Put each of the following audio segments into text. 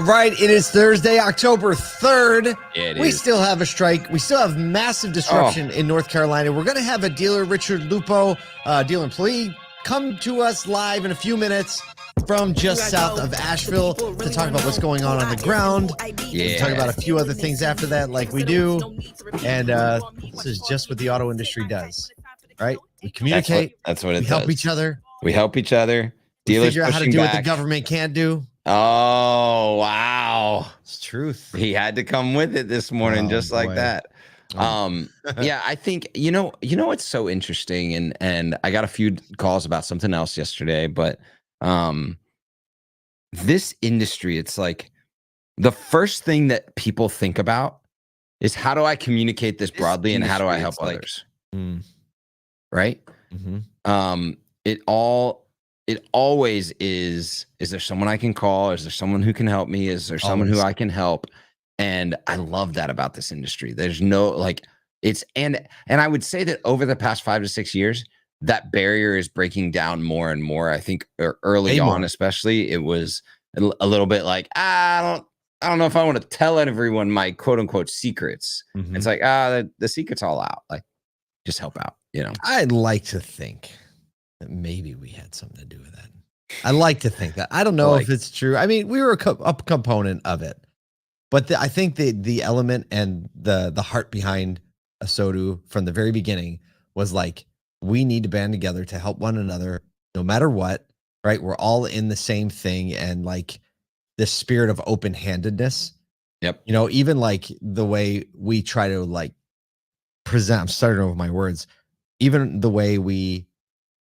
All right, it is Thursday, October 3rd. We is. still have a strike. We still have massive disruption in North Carolina. We're going to have a dealer, Richard Lupo, dealer employee, come to us live in a few minutes from just south of Asheville to talk about what's going on the ground. Yeah. Talk about a few other things after that like we do. And this is just what the auto industry does, right? We communicate. That's what it does. We help each other. We help each other. Dealers figure out how to do what the government can't do. Oh, wow. It's truth. He had to come with it this morning, just like that. Yeah, I think, you know what's so interesting, and I got a few calls about something else yesterday, but this industry, it's like the first thing that people think about is how do I communicate this broadly and how do I help others? Right? Mm-hmm. It always is there someone I can call? Is there someone who can help me? Is there someone who I can help? And I love that about this industry. There's no like it's and I would say that over the past 5 to 6 years, that barrier is breaking down more and more. I think early on, especially, it was a little bit like, I don't know if I want to tell everyone my quote unquote secrets. Mm-hmm. It's like, the secret's all out. Like, just help out, I'd like to think that maybe we had something to do with that. I like to think that. I don't know if it's true. I mean, we were a component of it, but I think the element and the heart behind ASOTU from the very beginning was like, we need to band together to help one another no matter what, right? We're all in the same thing, and like this spirit of open-handedness. Yep. Even like the way we try to like present, I'm starting over my words, even the way we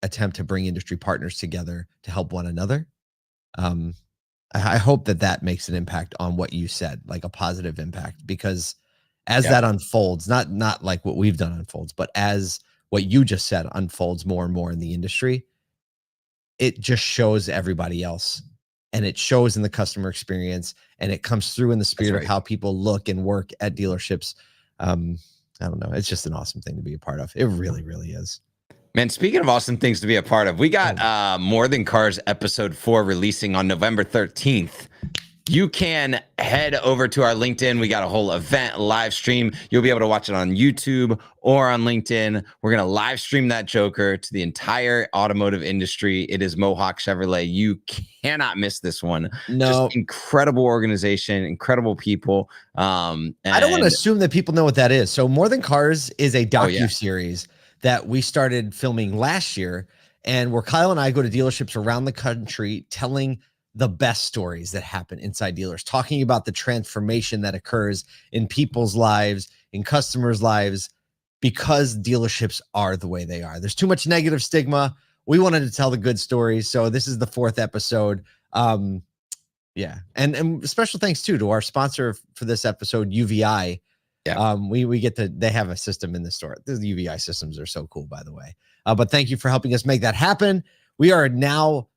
attempt to bring industry partners together to help one another. I hope that makes an impact on what you said, like a positive impact, because as that unfolds, not like what we've done unfolds, but as what you just said unfolds more and more in the industry, it just shows everybody else, and it shows in the customer experience, and it comes through in the spirit of how people look and work at dealerships. I don't know. It's just an awesome thing to be a part of. It really, really is. Man, speaking of awesome things to be a part of, we got More Than Cars episode 4 releasing on November 13th. You can head over to our LinkedIn. We got a whole event live stream. You'll be able to watch it on YouTube or on LinkedIn. We're going to live stream that joker to the entire automotive industry. It is Mohawk Chevrolet. You cannot miss this one. No. Just incredible organization, incredible people. I don't want to assume that people know what that is. So More Than Cars is a docu-series that we started filming last year, and where Kyle and I go to dealerships around the country telling the best stories that happen inside dealers, talking about the transformation that occurs in people's lives, in customers' lives, because dealerships are the way they are. There's too much negative stigma. We wanted to tell the good stories. So this is the 4th episode. And special thanks too to our sponsor for this episode, UVI. We get they have a system in the store. The UVI systems are so cool, by the way. But thank you for helping us make that happen. We are now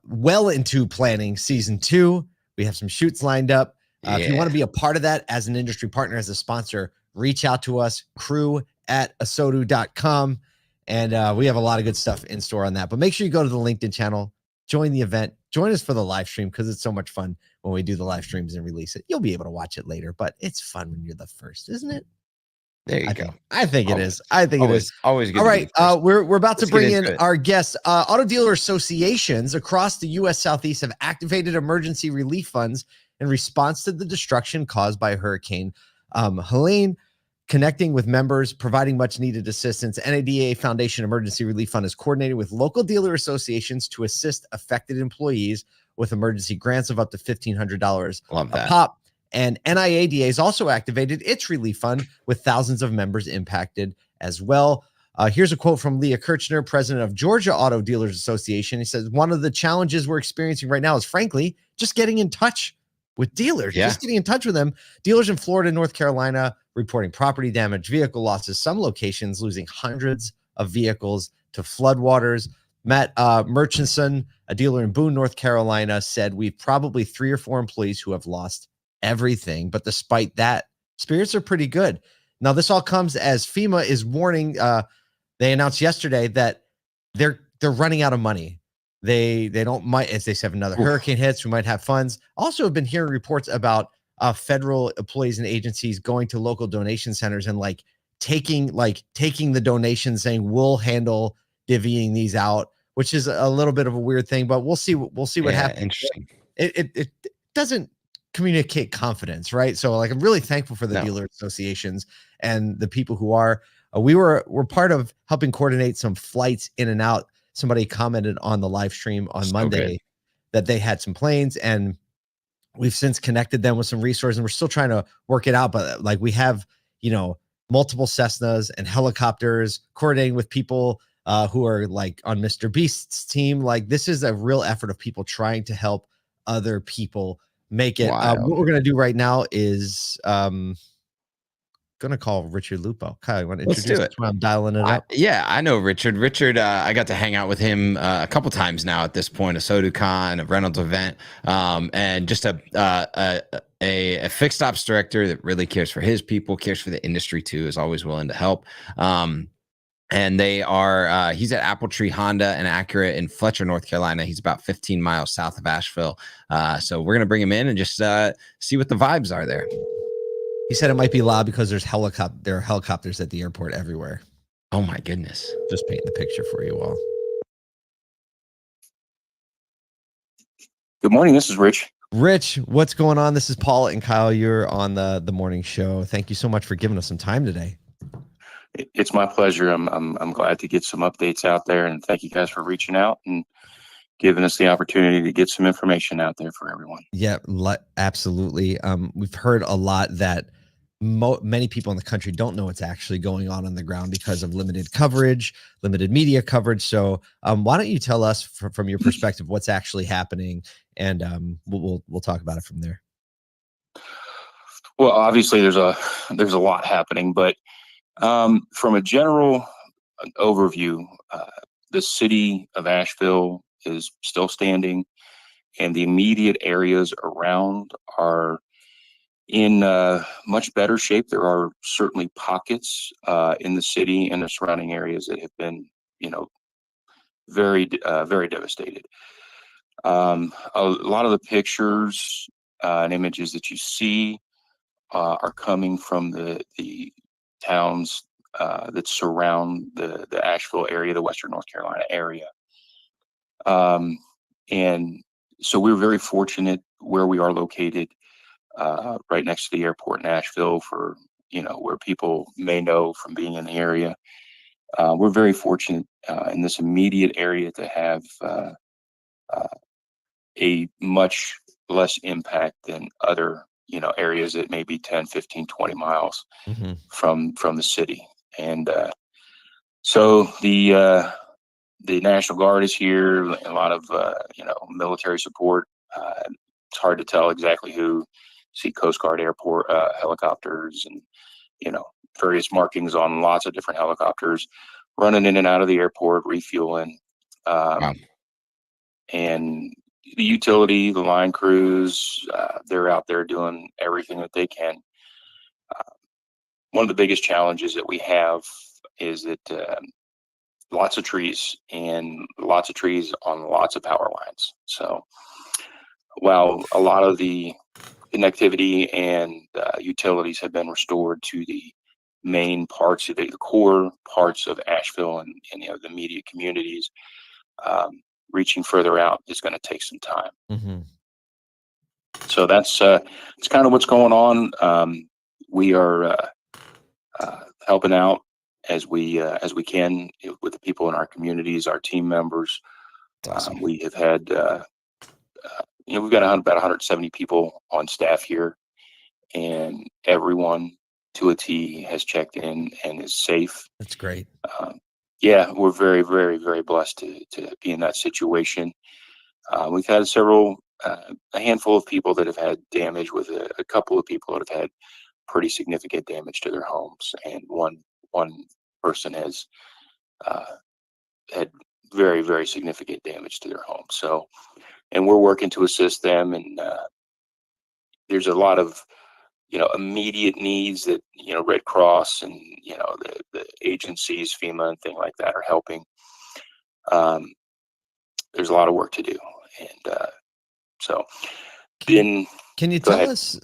well into planning season 2. We have some shoots lined up. If you want to be a part of that as an industry partner, as a sponsor, reach out to us, crew@asotu.com. And we have a lot of good stuff in store on that. But make sure you go to the LinkedIn channel, join the event, join us for the live stream, because it's so much fun when we do the live streams and release it. You'll be able to watch it later, but it's fun when you're the first, isn't it? There you go. I think it is. I think it is. Always good. All right. We're about to bring in our guests. Auto dealer associations across the U.S. Southeast have activated emergency relief funds in response to the destruction caused by Hurricane Helene. Connecting with members, providing much needed assistance. NIADA Foundation Emergency Relief Fund is coordinated with local dealer associations to assist affected employees with emergency grants of up to $1,500 a pop. And NIADA has also activated its relief fund with thousands of members impacted as well. Here's a quote from Leah Kirchner, president of Georgia Auto Dealers Association. He says, one of the challenges we're experiencing right now is, frankly, just getting in touch with dealers, just getting in touch with them. Dealers in Florida and North Carolina reporting property damage, vehicle losses, some locations losing hundreds of vehicles to floodwaters. Matt Murchison, a dealer in Boone, North Carolina, said we've probably 3 or 4 employees who have lost everything. But despite that, spirits are pretty good. Now, this all comes as FEMA is warning. They announced yesterday that they're running out of money. they don't might, as they say, if another hurricane hits, we might have funds. Also have been hearing reports about federal employees and agencies going to local donation centers and like taking the donations, saying we'll handle divvying these out, which is a little bit of a weird thing, but we'll see what happens. Interesting. It doesn't communicate confidence, right? So like I'm really thankful for the dealer associations and the people who are. We're part of helping coordinate some flights in and out. Somebody commented on the live stream on Monday that they had some planes, and we've since connected them with some resources, and we're still trying to work it out. But like we have, multiple Cessnas and helicopters coordinating with people who are like on Mr. Beast's team. Like this is a real effort of people trying to help other people make it. What we're going to do right now is going to call Richard Lupo. Kyle, you want to introduce it? I'm dialing it up. Yeah, I know Richard. Richard, I got to hang out with him a couple times now at this point, a SoduCon, a Reynolds event, and just a fixed ops director that really cares for his people, cares for the industry too, is always willing to help. And they are, he's at Apple Tree Honda and Acura in Fletcher, North Carolina. He's about 15 miles south of Asheville. So we're going to bring him in and just see what the vibes are there. He said it might be loud because there are helicopters at the airport everywhere. Oh my goodness. Just painting the picture for you all. Good morning. This is Rich. Rich, what's going on? This is Paul and Kyle. You're on the morning show. Thank you so much for giving us some time today. It's my pleasure. I'm glad to get some updates out there, and thank you guys for reaching out and giving us the opportunity to get some information out there for everyone. Yeah, absolutely. We've heard a lot that many people in the country don't know what's actually going on the ground because of limited coverage, limited media coverage. So why don't you tell us from your perspective what's actually happening, and we'll talk about it from there. Well, obviously there's a lot happening, but from a general overview, the city of Asheville is still standing, and the immediate areas around are in much better shape. There are certainly pockets in the city and the surrounding areas that have been, very, very devastated. A lot of the pictures and images that you see are coming from the towns that surround the Asheville area, the Western North Carolina area. And so we're very fortunate where we are located, right next to the airport in Asheville, for, where people may know from being in the area. We're very fortunate in this immediate area to have a much less impact than other, areas that may be 10, 15, 20 miles from the city. And so the National Guard is here, a lot of, military support. It's hard to tell exactly who. See Coast Guard airport helicopters and, various markings on lots of different helicopters running in and out of the airport, refueling. Wow. And the utility, the line crews, they're out there doing everything that they can. One of the biggest challenges that we have is that lots of trees on lots of power lines. So while a lot of the connectivity and utilities have been restored to the main parts of the core parts of Asheville and the immediate communities, reaching further out is going to take some time. So that's it's kind of what's going on. We are helping out as we can with the people in our communities, our team members. Awesome. We have had we've got about 170 people on staff here, and everyone to a T has checked in and is safe. That's great. Yeah, we're very, very, very blessed to be in that situation. We've had a handful of people that have had damage, with a couple of people that have had pretty significant damage to their homes, and one person has had very, very significant damage to their home. So, and we're working to assist them, and there's a lot of immediate needs that Red Cross and the agencies, FEMA and things like that, are helping. there's a lot of work to do. And so can you tell us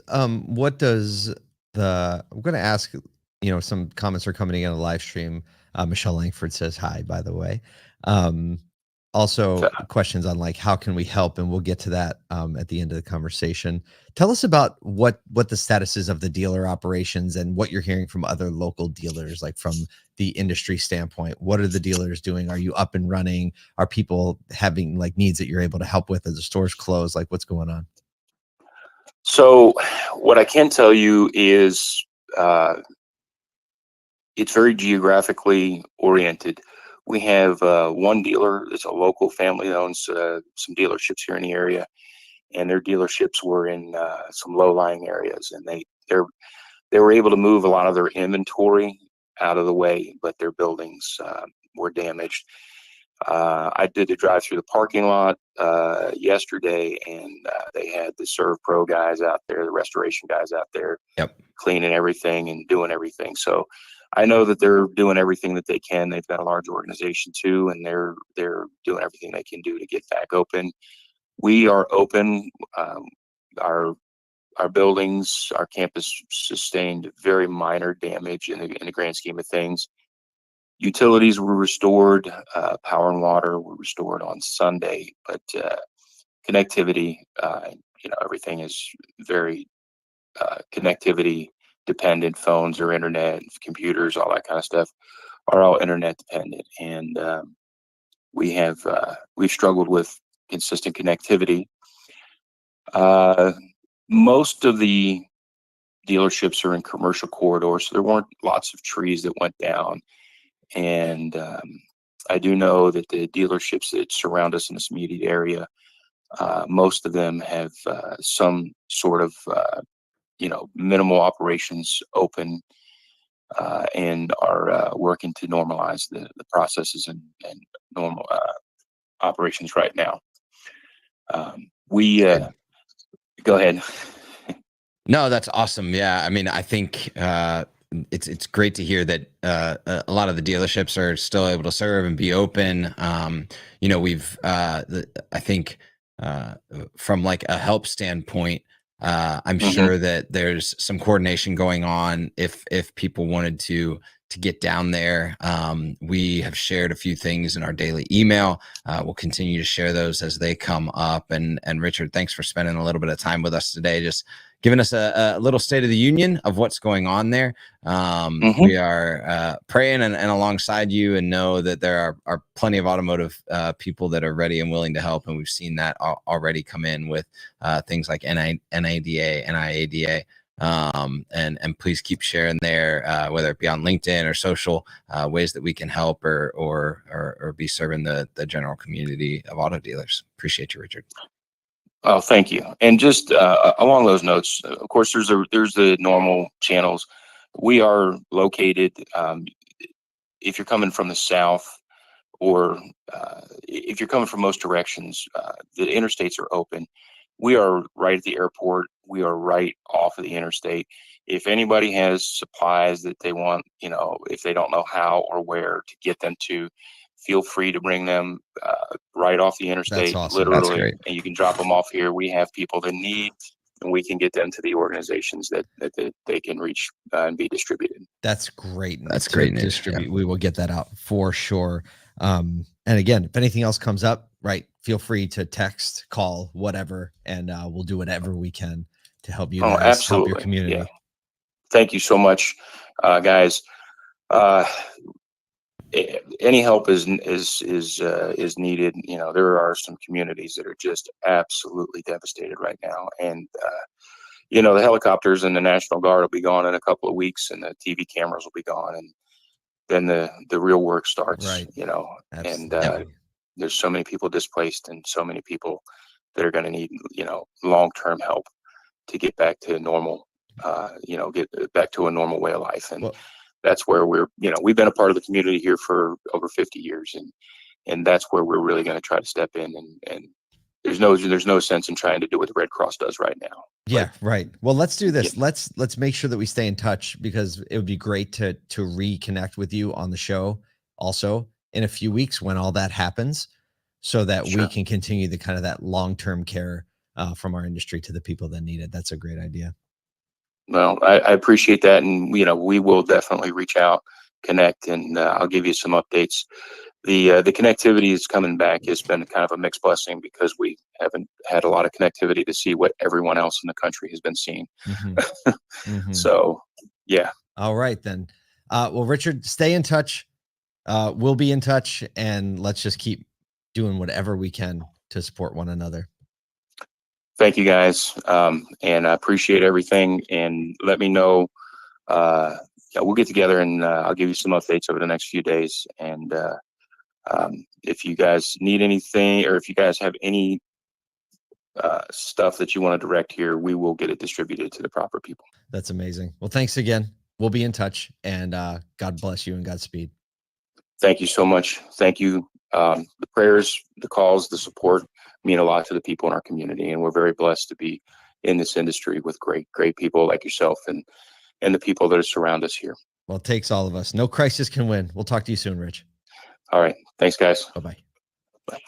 what does I'm going to ask, some comments are coming in on the live stream. Michelle Langford says hi, by the way. Also questions on like, how can we help? And we'll get to that at the end of the conversation. Tell us about what the status is of the dealer operations and what you're hearing from other local dealers, like from the industry standpoint. What are the dealers doing? Are you up and running? Are people having like needs that you're able to help with as the stores close? Like what's going on? So what I can tell you is it's very geographically oriented. We have one dealer that's a local family that owns some dealerships here in the area, and their dealerships were in some low-lying areas, and they were able to move a lot of their inventory out of the way, but their buildings were damaged. I did the drive through the parking lot yesterday, and they had the Serve Pro guys out there, the restoration guys out there, cleaning everything and doing everything. So I know that they're doing everything that they can. They've got a large organization too, and they're doing everything they can do to get back open. We are open. Our buildings, our campus sustained very minor damage in the grand scheme of things. Utilities were restored, power and water were restored on Sunday, but connectivity, everything is very connectivity dependent. Phones or internet, computers, all that kind of stuff are all internet dependent, and we've struggled with consistent connectivity. Most of the dealerships are in commercial corridors, so there weren't lots of trees that went down. And I do know that the dealerships that surround us in this immediate area, most of them have some sort of, minimal operations open and are working to normalize the processes and normal operations right now. Go ahead. No, that's awesome. Yeah. I mean, I think it's great to hear that a lot of the dealerships are still able to serve and be open. We've I think from like a help standpoint, I'm sure that there's some coordination going on if people wanted to get down there. We have shared a few things in our daily email. We'll continue to share those as they come up. And Richard, thanks for spending a little bit of time with us today, just giving us a little state of the union of what's going on there. We are praying and alongside you, and know that there are plenty of automotive people that are ready and willing to help. And we've seen that already come in with things like NIADA. And please keep sharing there, whether it be on LinkedIn or social ways that we can help or be serving the general community of auto dealers. Appreciate you, Richard. Oh, thank you. And just along those notes, of course, there's the normal channels. We are located, if you're coming from the south, or if you're coming from most directions, the interstates are open. We are right at the airport. We are right off of the interstate. If anybody has supplies that they want, if they don't know how or where to get them to, feel free to bring them right off the interstate. That's awesome. Literally, and you can drop them off here. We have people that need, and we can get them to the organizations that they can reach and be distributed. That's great. That's great news. Distribute. Yeah. We will get that out for sure. And again, if anything else comes up, right, feel free to text, call, whatever, and we'll do whatever we can to help you guys, absolutely. Help your community. Yeah. Thank you so much, guys. Any help is needed. There are some communities that are just absolutely devastated right now, and the helicopters and the National Guard will be gone in a couple of weeks, and the TV cameras will be gone, and then the real work starts. Right. And there's so many people displaced, and so many people that are going to need long-term help to get back to normal. Get back to a normal way of life, and that's where we've been a part of the community here for over 50 years, and that's where we're really going to try to step in, and there's no sense in trying to do what the Red Cross does right now. Yeah, right. Well, let's do this. Yeah. Let's make sure that we stay in touch, because it would be great to reconnect with you on the show also in a few weeks when all that happens. so that Sure. we can continue the kind of that long-term care from our industry to the people that need it. That's a great idea. Well, I appreciate that. And, we will definitely reach out, connect, and I'll give you some updates. The connectivity is coming back. It's been kind of a mixed blessing because we haven't had a lot of connectivity to see what everyone else in the country has been seeing. So, yeah. All right, then. Well, Richard, stay in touch. We'll be in touch, and let's just keep doing whatever we can to support one another. Thank you, guys. And I appreciate everything. And let me know. We'll get together, and I'll give you some updates over the next few days. And if you guys need anything, or if you guys have any stuff that you want to direct here, we will get it distributed to the proper people. That's amazing. Well, thanks again. We'll be in touch, and God bless you and Godspeed. Thank you so much. Thank you. The prayers, the calls, the support mean a lot to the people in our community, and we're very blessed to be in this industry with great people like yourself and the people that surround us here. Well, it takes all of us. No crisis can win. We'll talk to you soon, Rich. All right. Thanks, guys. Bye-bye. Bye.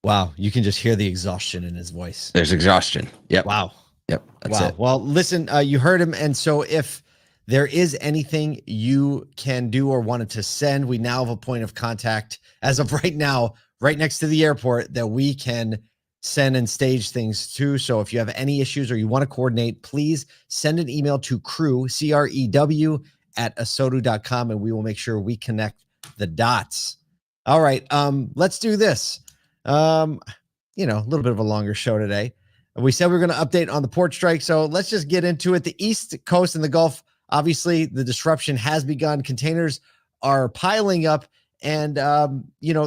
Wow. You can just hear the exhaustion in his voice. There's exhaustion. Yep. Wow. Yep. That's it. Well, listen, you heard him. And so if there is anything you can do or wanted to send, we now have a point of contact as of right now, right next to the airport, that we can send and stage things to. So if you have any issues or you want to coordinate, please send an email to crew, CREW @asotu.com, and we will make sure we connect the dots. All right. Let's do this. A little bit of a longer show today. We said we were going to update on the port strike. So let's just get into it. The East Coast and the Gulf, obviously the disruption has begun. Containers are piling up, and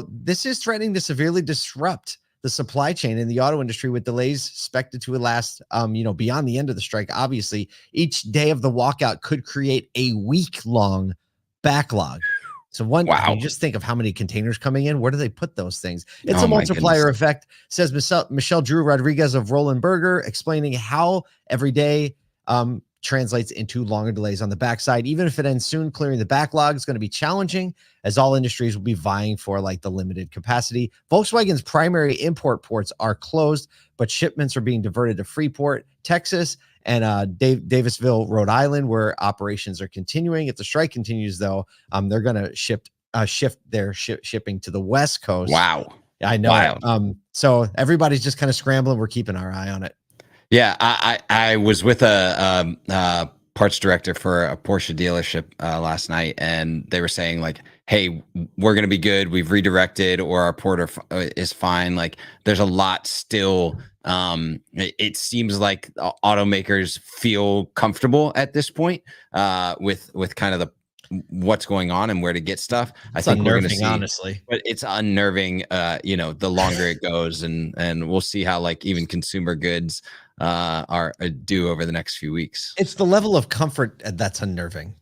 this is threatening to severely disrupt the supply chain in the auto industry, with delays expected to last beyond the end of the strike. Obviously, each day of the walkout could create a week-long backlog. So you just think of how many containers coming in. Where do they put those things? It's a multiplier effect, says Michelle Drew Rodriguez of Roland Berger, explaining how every day translates into longer delays on the backside. Even if it ends soon, clearing the backlog is going to be challenging, as all industries will be vying for the limited capacity. Volkswagen's primary import ports are closed, but shipments are being diverted to Freeport, Texas, and Davisville, Rhode Island, where operations are continuing. If the strike continues, though, they're going to shift their shipping to the West Coast. Wow. I know. Wild. So everybody's just kind of scrambling. We're keeping our eye on it. Yeah, I was with a parts director for a Porsche dealership last night, and they were saying hey, we're going to be good. We've redirected, or our port is fine. There's a lot still. It seems like automakers feel comfortable at this point with kind of what's going on and where to get stuff. I think we're going to see, honestly, but it's unnerving. The longer it goes, and we'll see how even consumer goods are due over the next few weeks. It's the level of comfort that's unnerving.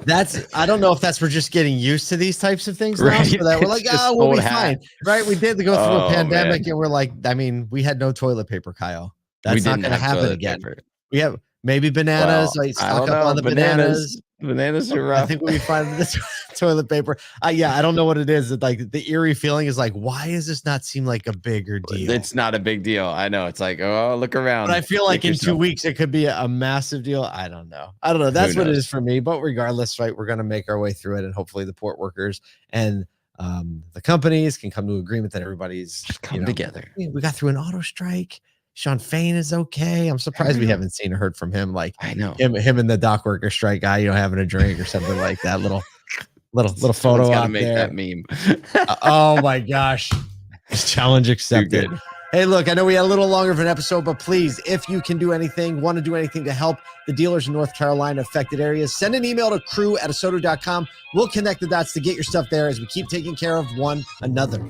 I don't know if that's we're just getting used to these types of things now, right? So that we're we'll be fine, right? We did go through a pandemic, and we're we had no toilet paper, Kyle. That's not going to happen again. Paper. We have maybe bananas. Stock up on the bananas. Bananas are rough. I think we'll be fine with this toilet paper. I don't know what it is. The eerie feeling is why does this not seem like a bigger deal? It's not a big deal. I know. It's look around. But I feel in 2 weeks it could be a massive deal. I don't know. That's what it is for me. But regardless, right, we're going to make our way through it, and hopefully the port workers and the companies can come to agreement that everybody's come together. We got through an auto strike. Sean Fain is okay. I'm surprised we haven't seen or heard from him. I know him and the dock worker strike guy, having a drink or something like that. Little photo out make there. That meme. Oh my gosh! Challenge accepted. Hey, look, I know we had a little longer of an episode, but please, if you can do anything, want to do anything to help the dealers in North Carolina affected areas, send an email to crew@asotu.com. We'll connect the dots to get your stuff there as we keep taking care of one another.